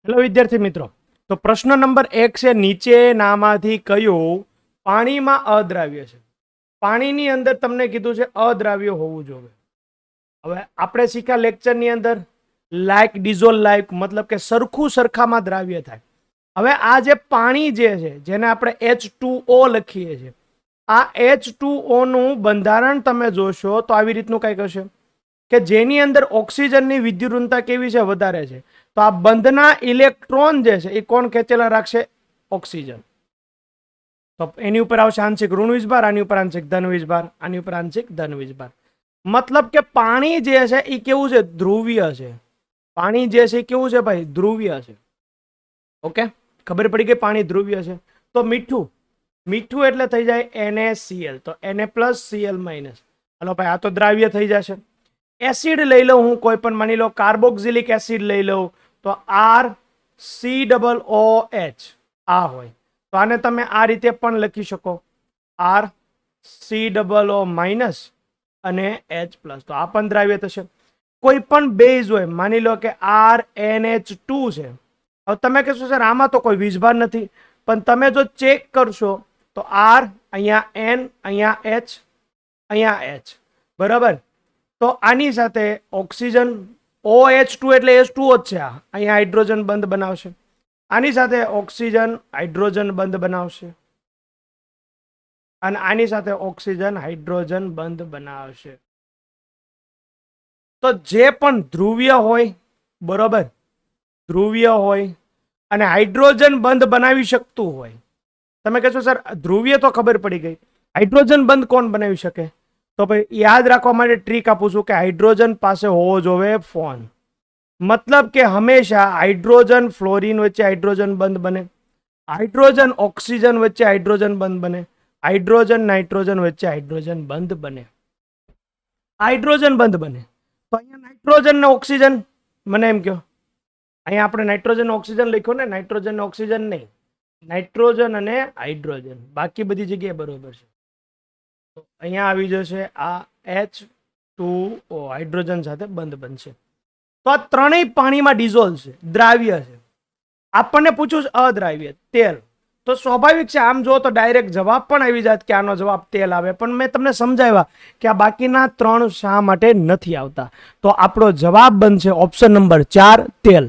Hello વિદ્યાર્થી મિત્રો, તો પ્રશ્ન નંબર 1 છે નીચેનામાંથી કયું પાણીમાં અદ્રાવ્ય છે? પાણીની અંદર તમને કીધું છે અદ્રાવ્ય હોવું જોઈએ. હવે આપણે શીખ્યા લેક્ચરની અંદર લાઇક ડિઝોલ્વ લાઇક મતલબ કે સરખું સરખામાં દ્રાવ્ય થાય. હવે આ જે પાણી જે છે જેને આપણે H2O લખીએ છીએ, આ H2O નું બંધારણ તમે જોશો તો આવી રીતનું કંઈક હશે કે જેની અંદર ઓક્સિજનની વિદ્યુતઋણતા કેવી છે? વધારે છે. તો આ બંધના ઇલેક્ટ્રોન જે છે એ કોણ ખેંચેલા રાખશે? ઓક્સિજન. તો એની ઉપર આવશે આંશિક ઋણ વીજભાર, આની ઉપર આંશિક ધન વીજભાર, આની ઉપર આંશિક ધન વીજભાર. મતલબ કે પાણી જે છે એ કેવું છે? ધ્રુવીય છે. પાણી જે છે એ કેવું છે ભાઈ? ધ્રુવીય છે. ઓકે, ખબર પડી ગઈ પાણી ધ્રુવીય છે. તો મીઠું, મીઠું એટલે થઈ જાય NaCl, તો Na+Cl-. હાલો ભાઈ, આ તો દ્રાવ્ય થઈ જશે. એસિડ લઈ લઉં હું, કોઈ પણ માની લો કાર્બોક્સિલિક એસિડ લઈ લઉં તો RCOOH આ હોય, તો આને તમે આ રીતે પણ લખી શકો, RCOO- અને H+, તો આ પણ દ્રાવ્ય થશે. કોઈ પણ બેઝ હોય, માની લો કે RNH2 છે. હવે તમે કહેશો સર આમાં તો કોઈ વીજભાર નથી, પણ તમે જો ચેક કરશો તો R, અહીંયા N, અહીંયા H, અહીંયા H, બરાબર. તો આની સાથે ઓક્સિજન OH2 એટલે H2O જ છે, અહીંયા હાઇડ્રોજન બંધ બનાવશે. આની સાથે ઓક્સિજન હાઇડ્રોજન બંધ બનાવશે અને આની સાથે ઓક્સિજન હાઇડ્રોજન બંધ બનાવશે. તો જે પણ ધ્રુવીય હોય, બરોબર, ધ્રુવીય હોય અને હાઇડ્રોજન બંધ બનાવી શકતું હોય. તમે કહેશો સર ધ્રુવીય તો ખબર પડી ગઈ, હાઇડ્રોજન બંધ કોણ બનાવી શકે? તો ભાઈ યાદ રાખવા માટે ટ્રીક આપું છું કે હાઇડ્રોજન પાસે હોવો જોઈએ ફોન. મતલબ કે હંમેશા હાઇડ્રોજન ફ્લોરિન વચ્ચે હાઇડ્રોજન બંધ બને, હાઇડ્રોજન ઓક્સિજન વચ્ચે હાઇડ્રોજન બંધ બને, હાઇડ્રોજન નાઇટ્રોજન વચ્ચે હાઇડ્રોજન બંધ બને, હાઇડ્રોજન બંધ બને. તો અહીંયા નાઇટ્રોજન ને ઓક્સિજન, મને એમ કહો, અહીંયા આપણે નાઇટ્રોજન ઓક્સિજન લખ્યો ને, નાઇટ્રોજન ઓક્સિજન નહીં, નાઇટ્રોજન અને હાઇડ્રોજન, બાકી બધી જગ્યાએ બરોબર છે. તો અહીંયા આવી જશે આ H2O, હાઇડ્રોજન સાથે બંધ બનશે. તો આ ત્રણેય પાણીમાં ડિઝોલ્વ છે, દ્રાવ્ય છે. આપણને પૂછ્યું છે અદ્રાવ્ય તેલ, તો સ્વાભાવિક છે આમ જો તો ડાયરેક્ટ જવાબ પણ આવી જાત કે આનો જવાબ તેલ આવે, પણ મેં તમને સમજાવ્યા કે આ બાકીના ત્રણ શા માટે નથી આવતા. તો આપણો જવાબ બનશે ઓપ્શન નંબર 4 તેલ.